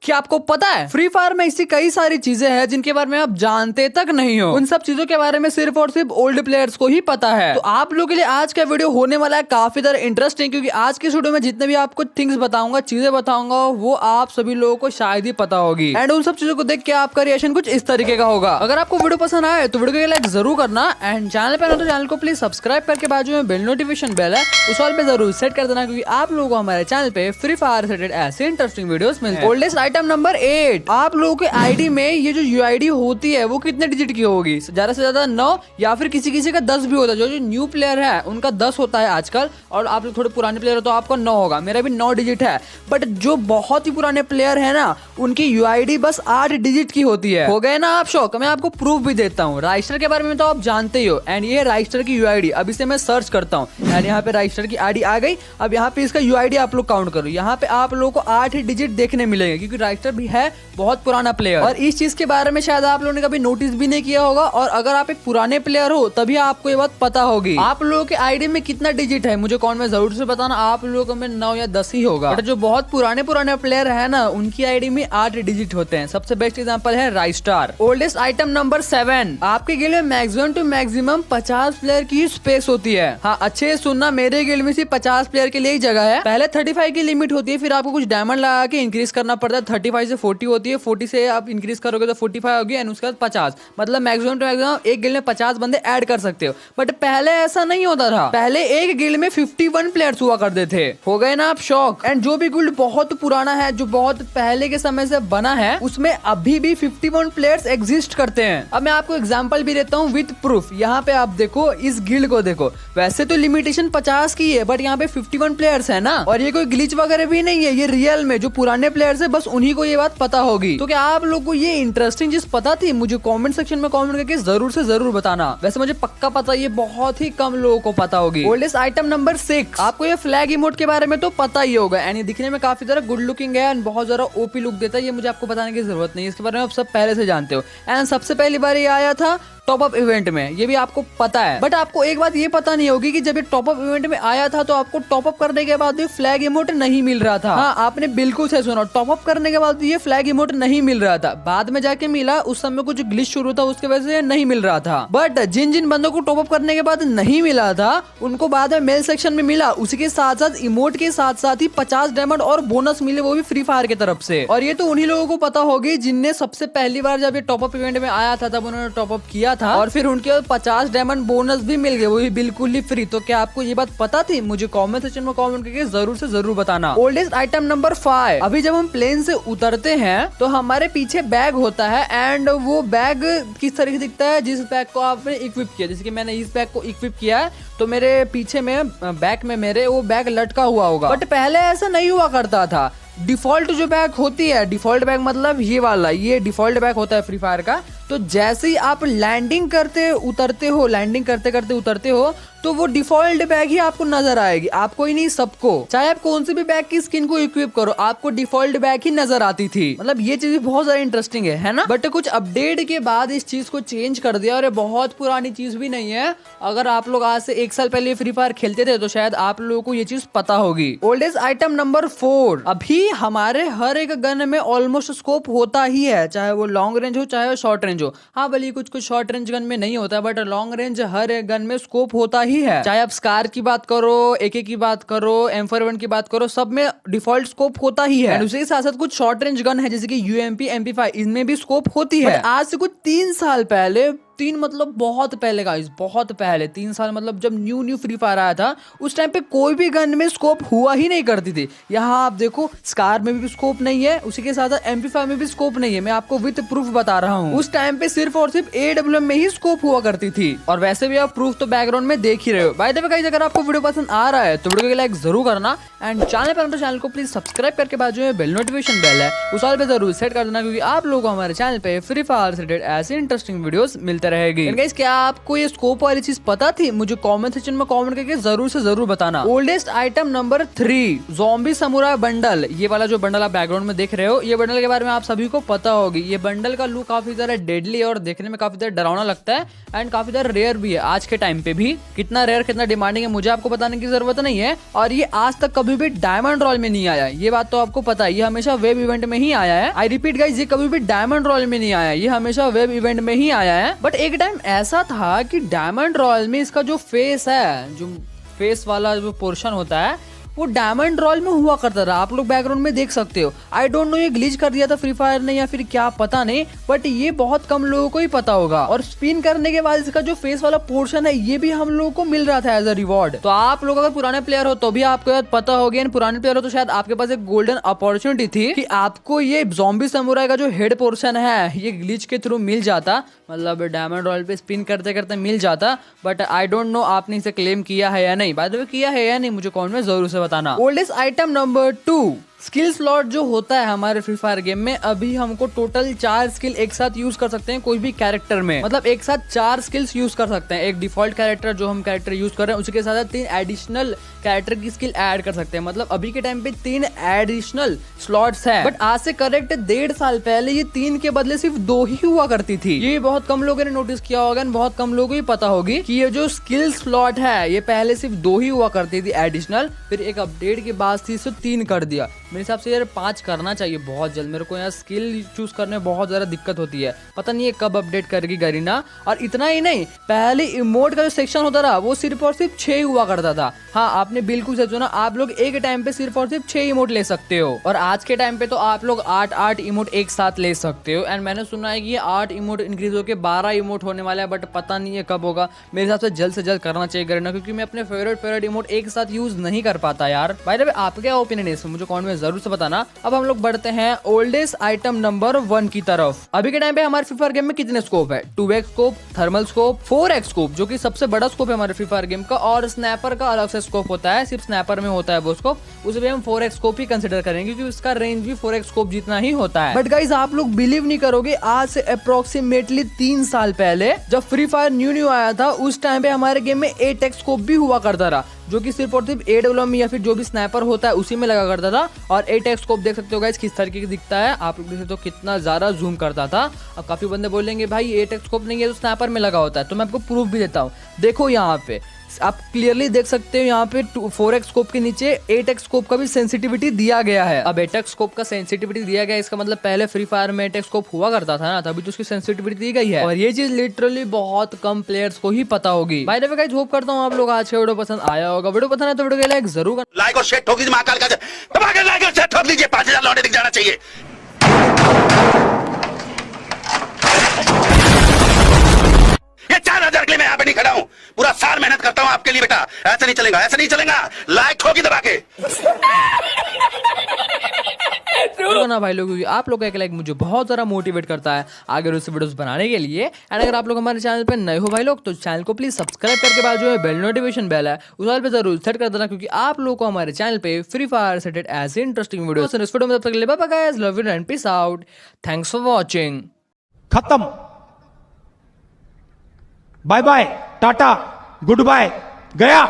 क्या आपको पता है फ्री फायर में ऐसी कई सारी चीजें हैं जिनके बारे में आप जानते तक नहीं हो। उन सब चीजों के बारे में सिर्फ और सिर्फ ओल्ड प्लेयर्स को ही पता है। तो आप लोगों के लिए आज का वीडियो होने वाला है काफी ज्यादा इंटरेस्टिंग, क्योंकि आज के वीडियो में जितने भी आपको थिंग्स बताऊंगा, चीजें बताऊंगा, वो आप सभी लोगों को शायद ही पता होगी। एंड उन सब चीजों को देख के आपका रिएक्शन कुछ इस तरीके का होगा। अगर आपको वीडियो पसंद आए तो वीडियो को लाइक जरूर करना, एंड चैनल पर तो चैनल को प्लीज सब्सक्राइब करके बाजू में बेल नोटिफिकेशन बेल है उस ऑल पे जरूर सेट कर देना, क्योंकि आप लोगों को हमारे चैनल पे फ्री फायर से ऐसे इंटरेस्टिंग वीडियोस मिलते हैं। ओल्डेस्ट आइटम नंबर 8, आप लोगों के आईडी में ये जो यूआईडी होती है वो कितने डिजिट की होगी? ज्यादा से ज्यादा 9 या फिर किसी किसी का 10 भी होता है। जो न्यू प्लेयर है उनका 10 होता है आजकल, और आप लोग थोड़े पुराने प्लेयर हो तो आपका 9 होगा। मेरा भी 9 डिजिट है, बट जो बहुत ही पुराने प्लेयर है ना उनकी यूआईडी बस 8 डिजिट की होती है। हो गए ना आप शौक? मैं आपको प्रूफ भी देता हूँ। राइस्टर के बारे में तो आप जानते ही हो, एंड ये राइस्टर की यूआईडी। अब इसे मैं सर्च करता हूँ एंड यहाँ पे राइस्टर की आईडी आ गई। अब यहाँ पे इसका यूआईडी आप लोग काउंट करो, यहाँ पे आप लोगों को 8 डिजिट देखने मिलेंगे, क्योंकि राइस्टर भी है बहुत पुराना प्लेयर। और इस चीज के बारे में शायद आप लोगों ने कभी नोटिस भी नहीं किया होगा, और अगर आप एक पुराने प्लेयर हो तभी आपको ये बात पता होगी। आप लोगों के आईडी में कितना डिजिट है मुझे कमेंट में जरूर से बताना। आप लोगों में 9 या 10 ही होगा, बट जो बहुत पुराने प्लेयर है ना उनकी आईडी में 8 डिजिट होते हैं। सबसे बेस्ट एग्जांपल है राइस्टार। ओल्डेस्ट आइटम नंबर 7, आपके गिल्ड में मैक्सिमम टू मैक्सिमम 50 प्लेयर की स्पेस होती है। हाँ, अच्छे सुनना, मेरे गिल्ड में सिर्फ 50 प्लेयर के लिए ही जगह है। पहले 35 की लिमिट होती है, फिर आपको कुछ डायमंड लगा के इंक्रीज करना पड़ता है। 35 से 40 होती है, 40 से आप इंक्रीज करोगे तो 45 होगी, एंड उसके बाद 50। मतलब मैक्सिमम टू मैक्सिमम एक गिल्ड में 50 बंदे ऐड कर सकते हो। बट पहले ऐसा नहीं होता था। पहले एक गिल्ड में 51 प्लेयर्स हुआ करते थे। हो गए ना आप शौक? एंड जो भी गिल्ड बहुत पुराना है, जो बहुत पहले के समय से बना है, उसमें अभी भी 51 प्लेयर्स एग्जिस्ट करते हैं। अब मैं आपको एग्जांपल भी देता हूँ विद प्रूफ। यहाँ पे आप देखो, इस गिल्ड को देखो। वैसे तो लिमिटेशन 50 की है, बट यहाँ पे 51 प्लेयर्स है ना, और ये कोई ग्लिच वगैरह भी नहीं है। ये रियल में जो पुराने प्लेयर्स है बस उन्हीं को ये बात पता होगी। तो क्या आप लोग को ये इंटरेस्टिंग चीज पता थी? मुझे कमेंट सेक्शन में कमेंट करके जरूर से जरूर बताना। वैसे मुझे पक्का पता, ये बहुत ही कम लोगों को पता होगी। ओल्डेस्ट आइटम नंबर 6, आपको ये फ्लैग इमोट के बारे में तो पता ही होगा, एंड ये दिखने में काफी ज्यादा गुड लुकिंग है एंड बहुत ज्यादा ओपी लुक देता है। ये मुझे आपको बताने की जरूरत नहीं है, इसके बारे में आप सब पहले से जानते हो। एंड सबसे पहली बार ये आया था टॉप अप इवेंट में, ये भी आपको पता है। बट आपको एक बात ये पता नहीं होगी कि जब ये टॉप अप इवेंट में आया था तो आपको टॉप अप करने के बाद ये फ्लैग इमोट नहीं मिल रहा था। हाँ, आपने बिल्कुल सही सुना, टॉप अप करने के बाद ये फ्लैग इमोट नहीं मिल रहा था। बाद में जाके मिला, उस समय कुछ ग्लिच शुरू था, उसके वजह से नहीं मिल रहा था। बट जिन जिन बंदों को टॉप अप करने के बाद नहीं मिला था उनको बाद में मेल सेक्शन में मिला। उसी के साथ साथ इमोट के साथ साथ ही 50 डायमंड और बोनस मिले, वो भी फ्री फायर की तरफ से। और ये तो उन्हीं लोगों को पता होगी जिनने सबसे पहली बार जब ये टॉप अप इवेंट में आया था तब उन्होंने टॉप अप किया था, और फिर उनके 50 डायमंड बोनस भी मिल गए, वो भी बिल्कुल ही फ्री। तो क्या आपको ये बात पता थी? मुझे कमेंट सेक्शन में कमेंट करके जरूर से जरूर बताना। ओल्डेस्ट आइटम नंबर 5, अभी जब हम प्लेन से उतरते हैं तो हमारे पीछे बैग होता है, एंड वो बैग किस तरह से दिखता है? जिस बैग को आपने इक्विप किया, जैसे कि मैंने इस बैग को इक्विप किया है तो मेरे पीछे में बैक में मेरे वो बैग लटका हुआ होगा। बट पहले ऐसा नहीं हुआ करता था। डिफॉल्ट जो बैग होती है, डिफॉल्ट बैग मतलब ये वाला, ये डिफॉल्ट बैग होता है फ्री फायर का। तो जैसे ही आप लैंडिंग करते उतरते हो, लैंडिंग करते करते उतरते हो, तो वो डिफॉल्ट बैग ही आपको नजर आएगी। आपको ही नहीं, सबको। चाहे आप कौन से भी बैग की स्किन को इक्विप करो, आपको डिफॉल्ट बैग ही नजर आती थी। मतलब ये चीज बहुत ज्यादा इंटरेस्टिंग है ना? बट कुछ अपडेट के बाद इस चीज को चेंज कर दिया, और ये बहुत पुरानी चीज भी नहीं है। अगर आप लोग आज से 1 साल पहले फ्री फायर खेलते थे तो शायद आप लोगों को ये चीज पता होगी। ओल्डेस्ट आइटम नंबर 4, अभी हमारे हर एक गन में ऑलमोस्ट स्कोप होता ही है, चाहे वो लॉन्ग रेंज हो चाहे वो शॉर्ट रेंज हो। हाँ, भले कुछ शॉर्ट रेंज गन में नहीं होता, बट लॉन्ग रेंज हर एक गन में स्कोप होता ही है। चाहे आप स्कार की बात करो, AK की बात करो, M41 की बात करो, सब में डिफॉल्ट स्कोप होता ही है। उसी के साथ साथ कुछ शॉर्ट रेंज गन है जैसे कि UMP MP5, इनमें भी स्कोप होती है। आज से कुछ 3 साल पहले, 3 मतलब बहुत पहले गाइस, बहुत पहले, 3 साल मतलब जब न्यू फ्री फायर आया था, उस टाइम पे कोई भी गन में स्कोप हुआ ही नहीं करती थी। यहाँ आप देखो, स्कार में भी स्कोप नहीं है, उसी के साथ MP5 में भी स्कोप नहीं है। मैं आपको विद प्रूफ बता रहा हूँ। उस टाइम पे सिर्फ और सिर्फ AWM में ही स्कोप हुआ करती थी, और वैसे भी आप प्रूफ तो बैकग्राउंड में देख ही रहे हो। बाय द वे गाइस, अगर आपको वीडियो पसंद आ रहा है तो वीडियो को लाइक जरूर करना, एंड चैनल पर तो चैनल को प्लीज सब्सक्राइब करके बाजू में बेल नोटिफिकेशन बेल है उस ऑल पे जरूर सेट कर देना, क्योंकि आप लोगों को हमारे चैनल पे फ्री फायर से रिलेटेड ऐसे इंटरेस्टिंग वीडियोस मिलते मिलते रहेगी। गाइस क्या आपको ये स्कोप वाली चीज पता थी? मुझे कमेंट सेक्शन में कमेंट करके जरूर से जरूर बताना। Oldest item number 3, zombie samurai bundle. ये वाला जो बंडल आप बैकग्राउंड में देख रहे हो, ये बंडल के बारे में आप सभी को पता होगी। ये बंडल का लुक काफी ज्यादा डेडली और देखने में काफी ज्यादा डरावना लगता है एंड काफी ज्यादा रेयर भी है आज के टाइम पे भी। कितना रेयर कितना डिमांडिंग है मुझे आपको बताने की जरूरत नहीं है। और ये आज तक कभी भी डायमंड रॉयल में नहीं आया, ये बात तो आपको पता है। ये हमेशा वेब इवेंट में ही आया है। आई रिपीट गाइस, ये कभी भी डायमंड रॉयल में नहीं आया, ये हमेशा वेब इवेंट में ही आया है। बट एक टाइम ऐसा था कि डायमंड रॉयल में इसका जो फेस है, जो फेस वाला जो पोर्शन होता है, वो डायमंड रॉयल में हुआ करता था। आप लोग बैकग्राउंड में देख सकते हो। आई डोंट नो ये ग्लिच कर दिया था फ्री फायर ने या फिर क्या, पता नहीं, बट ये बहुत कम लोगों को ही पता होगा। और स्पिन करने के बाद इसका जो फेस वाला पोर्शन है, ये भी हम लोगों को मिल रहा था एज अ रिवॉर्ड। तो आप लोग अगर पुराने प्लेयर हो तो भी आपको याद पता होगा, पुराने प्लेयर हो तो शायद आपके पास एक गोल्डन अपॉर्चुनिटी थी कि आपको ये ज़ॉम्बी समुराई का जो हेड पोर्शन है, ये ग्लिच के थ्रू मिल जाता, मतलब डायमंड रॉयल पे स्पिन करते करते मिल जाता। बट आई डोंट नो आपने इसे क्लेम किया है या नहीं। बाय द वे किया है या नहीं मुझे कमेंट में जरूर से बताना। Oldest item number 2, skill slot जो होता है हमारे फ्री फायर गेम में, अभी हमको टोटल 4 स्किल एक साथ यूज कर सकते हैं कोई भी कैरेक्टर में। मतलब एक साथ 4 स्किल्स यूज कर सकते हैं। एक डिफॉल्ट कैरेक्टर जो हम कैरेक्टर यूज कर रहे हैं, उसके साथ 3 एडिशनल कैरेक्टर की स्किल ऐड कर सकते हैं। मतलब अभी के टाइम पे 3 एडिशनल स्लॉट्स है। बट आज से करेक्ट 1.5 साल पहले ये 3 के बदले सिर्फ 2 ही हुआ करती थी। ये बहुत कम लोगों ने नोटिस किया होगा, बहुत कम लोगों को ही पता होगी कि ये जो स्किल स्लॉट है, ये पहले सिर्फ 2 ही हुआ करती थी एडिशनल। फिर एक अपडेट के बाद इसे 3 कर दिया। मेरे हिसाब से यार 5 करना चाहिए बहुत जल्द। मेरे को यार स्किल चूज करने में बहुत ज्यादा दिक्कत होती है, पता नहीं है कब अपडेट करेगी गरीना। और इतना ही नहीं, पहले इमोट का जो सेक्शन होता था वो सिर्फ और सिर्फ 6 हुआ करता था। हाँ आपने बिल्कुल सही सुना, आप लोग एक टाइम पे सिर्फ और सिर्फ 6 इमोट ले सकते हो। और आज के टाइम पे तो आप लोग 8 इमोट एक साथ ले सकते हो। एंड मैंने सुना है कि ये 8 इमोट इंक्रीज होकर 12 इमोट होने वाला है, बट पता नहीं है कब होगा। मेरे हिसाब से जल्द करना चाहिए गरीना, क्योंकि मैं अपने फेवरेट इमोट एक साथ यूज नहीं कर पाता यार। बाय द वे आपका क्या ओपिनियन है इसमें मुझे कमेंट में जरूर से बताना। अब हम लोग बढ़ते हैं ओल्डेस्ट आइटम नंबर 1 की तरफ। अभी के टाइम पे हमारे फ्री फायर गेम में कितने स्कोप है? 2x scope, thermal scope, 4x scope जो कि सबसे बड़ा स्कोप है हमारे फ्री फायर गेम का, और स्नैपर का अलग से स्कोप होता है, सिर्फ स्नैपर में होता है वो स्कोप। उसे भी हम 4x स्कोप ही कंसिडर करेंगे क्योंकि उसका रेंज भी 4x स्कोप जितना ही होता है। बट गाइज आप लोग बिलीव नहीं करोगे, आज से अप्रोक्सीमेटली 3 साल पहले जब फ्री फायर न्यू आया था, उस टाइम पे हमारे गेम में 8x स्कोप भी हुआ करता था, जो कि सिर्फ और सिर्फ AWM या फिर जो भी स्नैपर होता है उसी में लगा करता था। और 8x स्कोप देख सकते हो गाइस किस तरीके की दिखता है, आप लोग देख सकते हो कितना ज्यादा जूम करता था। अब काफी बंदे बोलेंगे भाई 8x स्कोप नहीं है तो स्नैपर में लगा होता है, तो मैं आपको प्रूफ भी देता हूँ। देखो यहाँ पे आप क्लियरली देख सकते हो, यहाँ पे 4x स्कोप के नीचे 8x स्कोप का भी सेंसिटिविटी दिया गया है। अब 8x स्कोप का सेंसिटिविटी दिया गया, इसका मतलब पहले फ्री फायर में 8x स्कोप हुआ करता था ना, तभी तो उसकी सेंसिटिविटी दी गई है। और ये चीज लिटरली बहुत कम प्लेयर्स को ही पता होगी। By the way guys hope करता हूँ आप लोग आज का वीडियो पसंद आया होगा। वीडियो पसंद है तो वीडियो को लाइक जरूर करना, लाइक और शेयर ठोक दीजिए, महाकाल का लाइक और शेयर ठोक दीजिए, 5000 लौटे दिख जाना चाहिए। ये 4000 के लिए मैं यहाँ पे नहीं खड़ा हूँ, पूरा साल मेहनत करता हूँ आपके लिए बेटा। ऐसा नहीं चलेगा, ऐसा नहीं चलेगा, लाइक ठोकी दबा के ना भाई लोग, आप लोग का एक लाइक मुझे बहुत ज्यादा मोटिवेट करता है आगे उससे वीडियोस बनाने के लिए। एंड अगर आप लोग हमारे चैनल पे नए हो भाई लोग, तो चैनल को प्लीज सब्सक्राइब करके बाद जो है बेल नोटिफिकेशन बेल है उस वाले पे जरूर सेट कर देना, क्योंकि आप लोगों को हमारे चैनल पे फ्री फायर से रिलेटेड ऐसे इंटरेस्टिंग वीडियोस इस वीडियो में तब तक के लिए bye bye guys, love you and peace out, thanks for watching. खत्म, bye bye, tata, goodbye, गया।